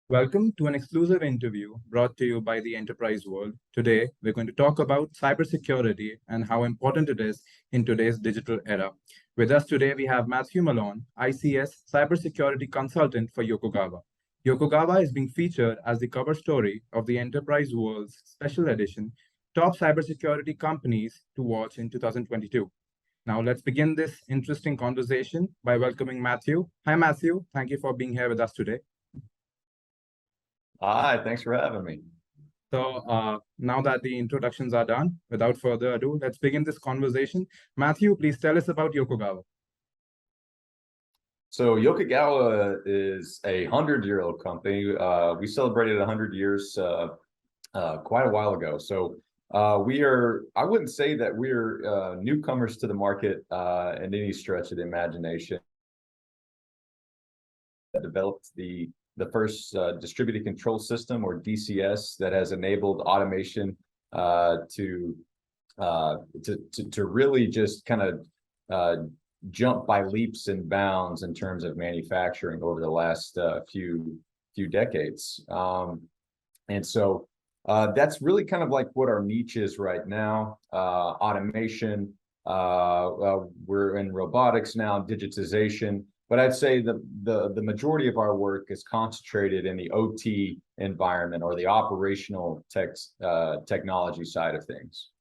Welcome to an exclusive interview brought to you by the Enterprise World. Today, we're going to talk about cybersecurity and how important it is in today's digital era. With us today, we have Matthew Malone, ICS Cybersecurity Consultant for Yokogawa. Yokogawa is being featured as the cover story of the Enterprise World's special edition, Top Cybersecurity Companies to Watch in 2022. Now, let's begin this interesting conversation by welcoming Matthew. Hi, Matthew. Thank you for being here with us today. Hi, thanks for having me. So now that the introductions are done, without further ado, let's begin this conversation. Matthew, please tell us about Yokogawa. So Yokogawa is a 100-year-old company. We celebrated 100 years quite a while ago. So I wouldn't say that we're newcomers to the market in any stretch of the imagination. Developed the first distributed control system, or DCS, that has enabled automation to really just kind of jump by leaps and bounds in terms of manufacturing over the last few decades. And so that's really kind of like what our niche is right now. Automation. We're in robotics now, digitization. But I'd say the majority of our work is concentrated in the OT environment, or the operational technology side of things.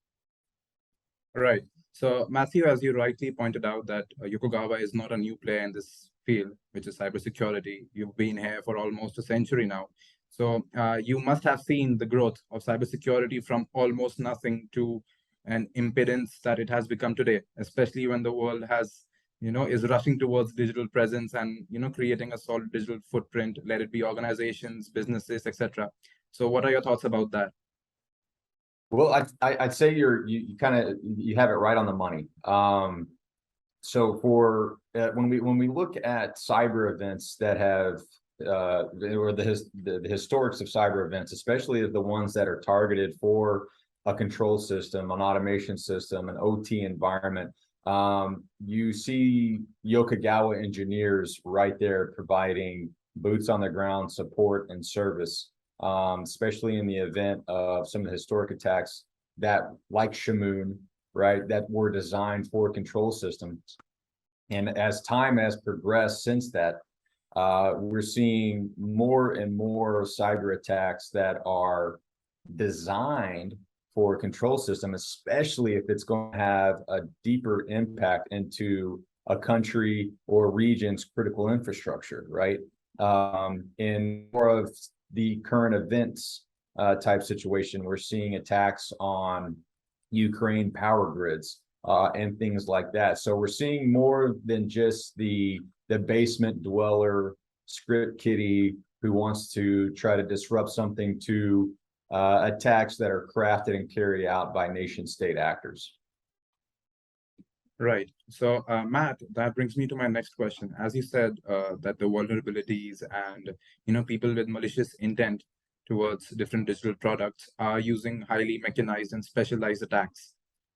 Right. So Matthew, as you rightly pointed out, that Yokogawa is not a new player in this field, which is cybersecurity. You've been here for almost a century now. So you must have seen the growth of cybersecurity from almost nothing to an impedance that it has become today, especially when the world is rushing towards digital presence and creating a solid digital footprint, let it be organizations, businesses, etc. So what are your thoughts about that? Well, I'd say you have it right on the money. So for when we look at cyber events that have or the historics of cyber events, especially the ones that are targeted for a control system, an automation system, an OT environment, you see Yokogawa engineers right there providing boots on the ground support and service, especially in the event of some of the historic attacks that, like Shamoon, right, that were designed for control systems. And as time has progressed since that, we're seeing more and more cyber attacks that are designed for a control system, especially if it's going to have a deeper impact into a country or region's critical infrastructure, right? In more of the current events type situation, we're seeing attacks on Ukraine power grids and things like that. So we're seeing more than just the basement dweller script kiddie who wants to try to disrupt something, to attacks that are crafted and carried out by nation state actors. Right. So Matt, that brings me to my next question. As you said, that the vulnerabilities and people with malicious intent towards different digital products are using highly mechanized and specialized attacks,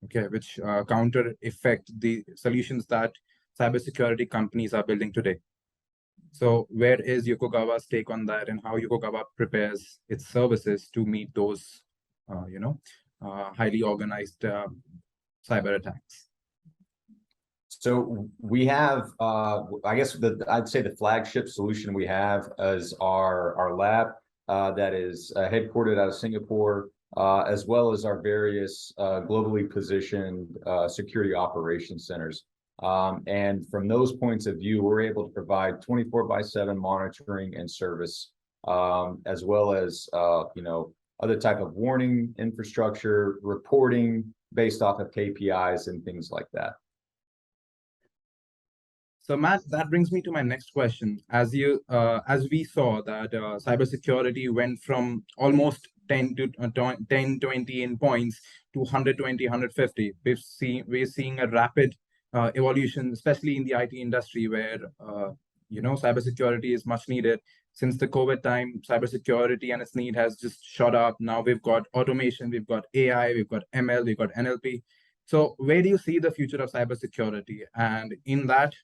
okay, which counter effect the solutions that cybersecurity companies are building today. So where is Yokogawa's take on that, and how Yokogawa prepares its services to meet those, highly organized cyber attacks? So we have, I guess I'd say the flagship solution we have is our lab that is headquartered out of Singapore, as well as our various globally positioned security operations centers. And from those points of view, we're able to provide 24/7 monitoring and service, as well as other type of warning infrastructure, reporting based off of KPIs and things like that. So Matt, that brings me to my next question. As we saw that cybersecurity went from almost 10 to 20 in points to 120, 150. We're seeing a rapid evolution, especially in the IT industry, where cybersecurity is much needed. Since the COVID time, cybersecurity and its need has just shot up. Now we've got automation, we've got AI, we've got ML, we've got NLP. So where do you see the future of cybersecurity? And in that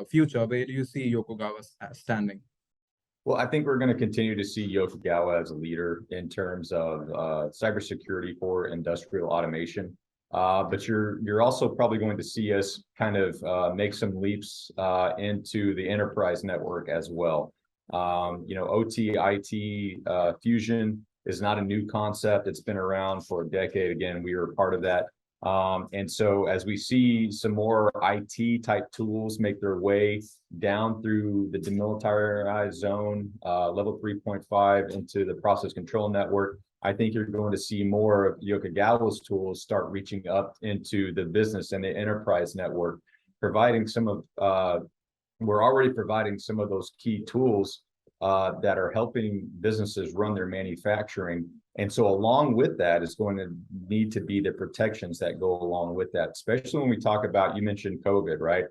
future, where do you see Yokogawa standing? Well, I think we're going to continue to see Yokogawa as a leader in terms of cybersecurity for industrial automation. But you're also probably going to see us kind of make some leaps into the enterprise network as well. OT, IT, fusion is not a new concept. It's been around for a decade. Again, we were part of that. And so as we see some more IT type tools make their way down through the demilitarized zone, level 3.5 into the process control network, I think you're going to see more of Yokogawa's tools start reaching up into the business and the enterprise network, providing some of, we're already providing some of those key tools that are helping businesses run their manufacturing. And so along with that is going to need to be the protections that go along with that, especially when we talk about, you mentioned COVID, right?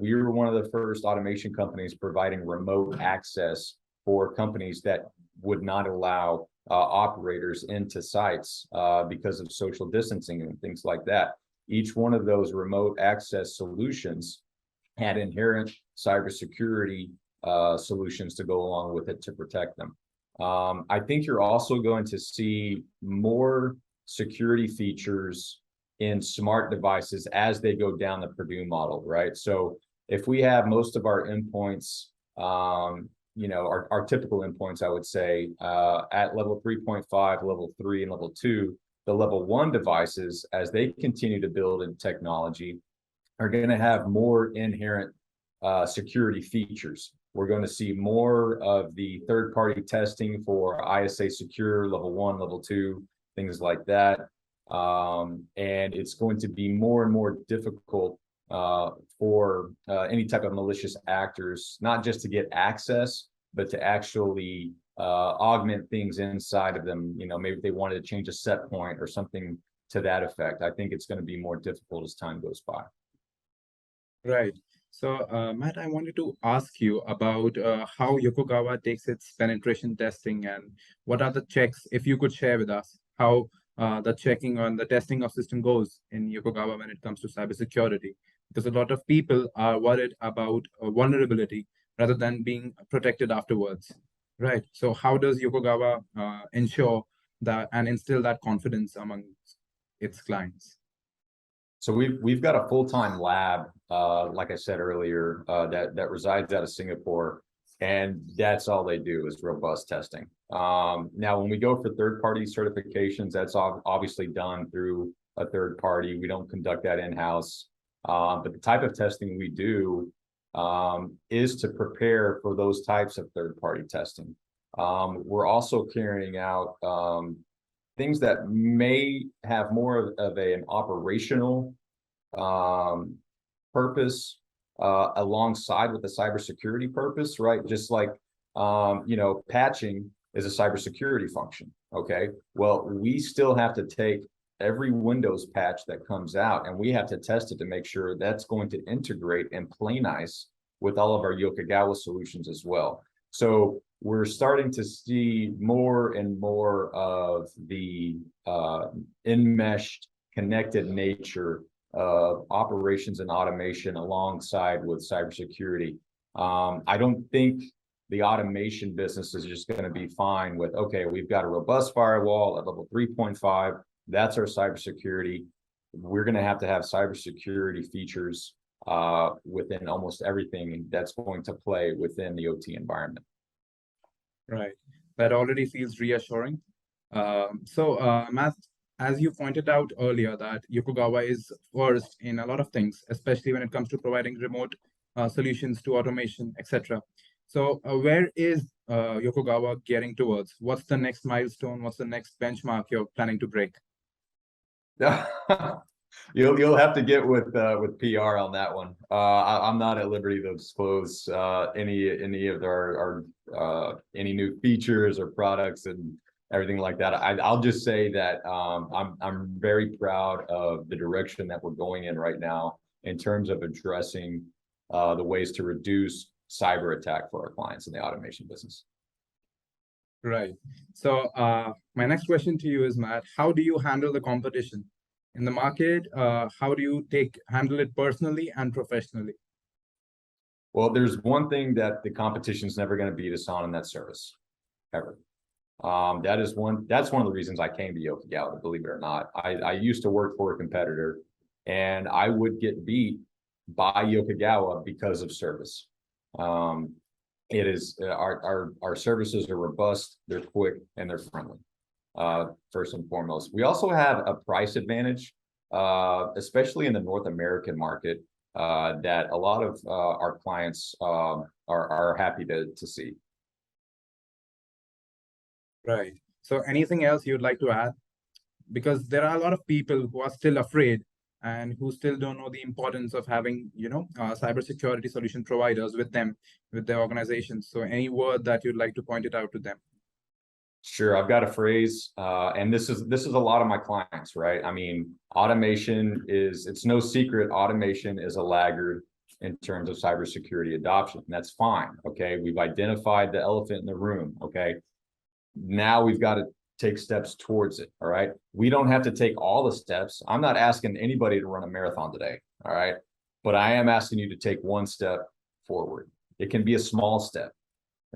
We were one of the first automation companies providing remote access for companies that would not allow operators into sites because of social distancing and things like that. Each one of those remote access solutions had inherent cybersecurity solutions to go along with it to protect them. I think you're also going to see more security features in smart devices as they go down the Purdue model, right? So if we have most of our endpoints, our typical endpoints, I would say, at level 3.5, level 3, and level 2, the level 1 devices, as they continue to build in technology, are going to have more inherent security features. We're going to see more of the third-party testing for ISA secure, level 1, level 2, things like that. And it's going to be more and more difficult for any type of malicious actors, not just to get access, but to actually augment things inside of them. Maybe they wanted to change a set point or something to that effect. I think it's going to be more difficult as time goes by. Right. So, Matt, I wanted to ask you about how Yokogawa takes its penetration testing and what are the checks, if you could share with us, how the checking on the testing of system goes in Yokogawa when it comes to cybersecurity. Because a lot of people are worried about vulnerability rather than being protected afterwards. Right. So how does Yokogawa ensure that and instill that confidence among its clients? So we've got a full-time lab, like I said earlier, that resides out of Singapore, and that's all they do is robust testing. Now, when we go for third-party certifications, that's obviously done through a third party. We don't conduct that in-house. But the type of testing we do is to prepare for those types of third-party testing. We're also carrying out things that may have more of an operational purpose alongside with the cybersecurity purpose, right? Just like, patching is a cybersecurity function, okay? Well, we still have to take every Windows patch that comes out and we have to test it to make sure that's going to integrate and play nice with all of our Yokogawa solutions as well. So we're starting to see more and more of the enmeshed, connected nature of operations and automation alongside with cybersecurity. I don't think the automation business is just going to be fine with, okay, we've got a robust firewall at level 3.5. That's our cybersecurity. We're going to have cybersecurity features within almost everything that's going to play within the OT environment. Right. That already feels reassuring. Matt, as you pointed out earlier, that Yokogawa is first in a lot of things, especially when it comes to providing remote solutions to automation, etc. So where is Yokogawa getting towards? What's the next milestone? What's the next benchmark you're planning to break? You'll have to get with PR on that one. I'm not at liberty to disclose any of our any new features or products and everything like that. I'll just say that I'm very proud of the direction that we're going in right now in terms of addressing the ways to reduce cyber attack for our clients in the automation business. Right. So my next question to you is, Matt, how do you handle the competition in the market? How do you handle it personally and professionally? Well, there's one thing that the competition's never going to beat us on, and that's service, ever. That's one of the reasons I came to Yokogawa, believe it or not. I used to work for a competitor, and I would get beat by Yokogawa because of service. It is our services are robust, they're quick, and they're friendly. First and foremost, we also have a price advantage, especially in the North American market, that a lot of our clients are happy to see. Right. So anything else you'd like to add? Because there are a lot of people who are still afraid and who still don't know the importance of having, cybersecurity solution providers with them, with their organizations. So any word that you'd like to point it out to them? Sure, I've got a phrase, and this is a lot of my clients, right? I mean, it's no secret, automation is a laggard in terms of cybersecurity adoption. And that's fine, okay? We've identified the elephant in the room, okay? Now we've got to take steps towards it, all right? We don't have to take all the steps. I'm not asking anybody to run a marathon today, all right? But I am asking you to take one step forward. It can be a small step,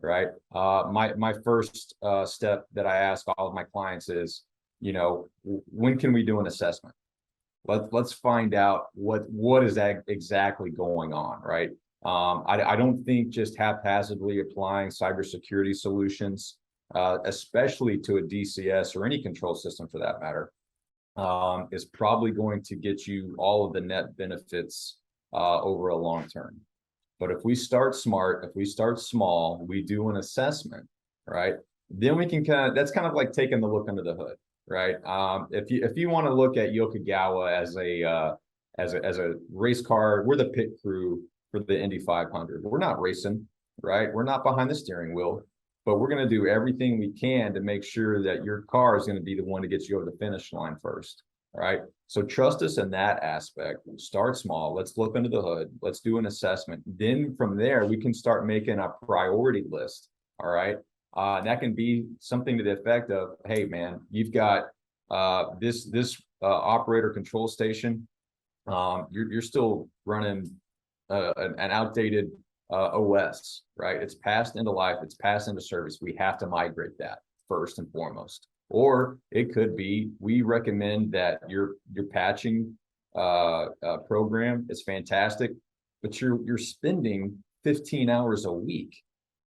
right? My first step that I ask all of my clients is, when can we do an assessment? Let's find out what is exactly going on, right? I don't think just haphazardly applying cybersecurity solutions, especially to a DCS or any control system for that matter, is probably going to get you all of the net benefits over a long term. But if we start smart, if we start small, we do an assessment, right? Then we can that's kind of like taking the look under the hood, right? If you want to look at Yokogawa as a race car, we're the pit crew for the Indy 500. We're not racing, right? We're not behind the steering wheel, but we're going to do everything we can to make sure that your car is going to be the one to get you over the finish line first, right? So trust us in that aspect. Start small. Let's look under the hood. Let's do an assessment. Then from there, we can start making a priority list, all right? That can be something to the effect of, hey, man, you've got this operator control station. You're still running an outdated OS, right? It's passed into life. It's passed into service. We have to migrate that first and foremost. Or it could be, we recommend that your patching program is fantastic, but you're spending 15 hours a week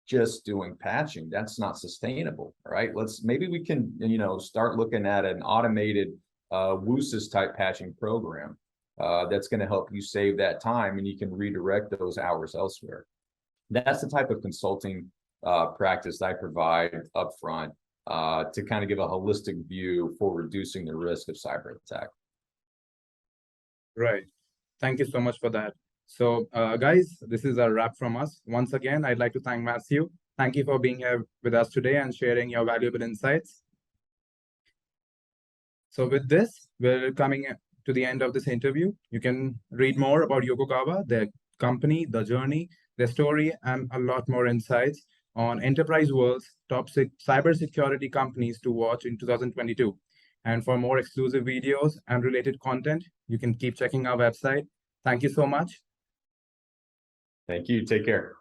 just doing patching. That's not sustainable, right? Maybe we can, start looking at an automated WUSIS type patching program that's going to help you save that time, and you can redirect those hours elsewhere. That's the type of consulting practice I provide upfront to kind of give a holistic view for reducing the risk of cyber attack. Right. Thank you so much for that. So, guys, this is a wrap from us. Once again, I'd like to thank Matthew. Thank you for being here with us today and sharing your valuable insights. So with this, we're coming to the end of this interview. You can read more about Yokogawa, their company, the journey, their story, and a lot more insights on Enterprise World's top 6 cybersecurity companies to watch in 2022. And for more exclusive videos and related content, you can keep checking our website. Thank you so much. Thank you. Take care.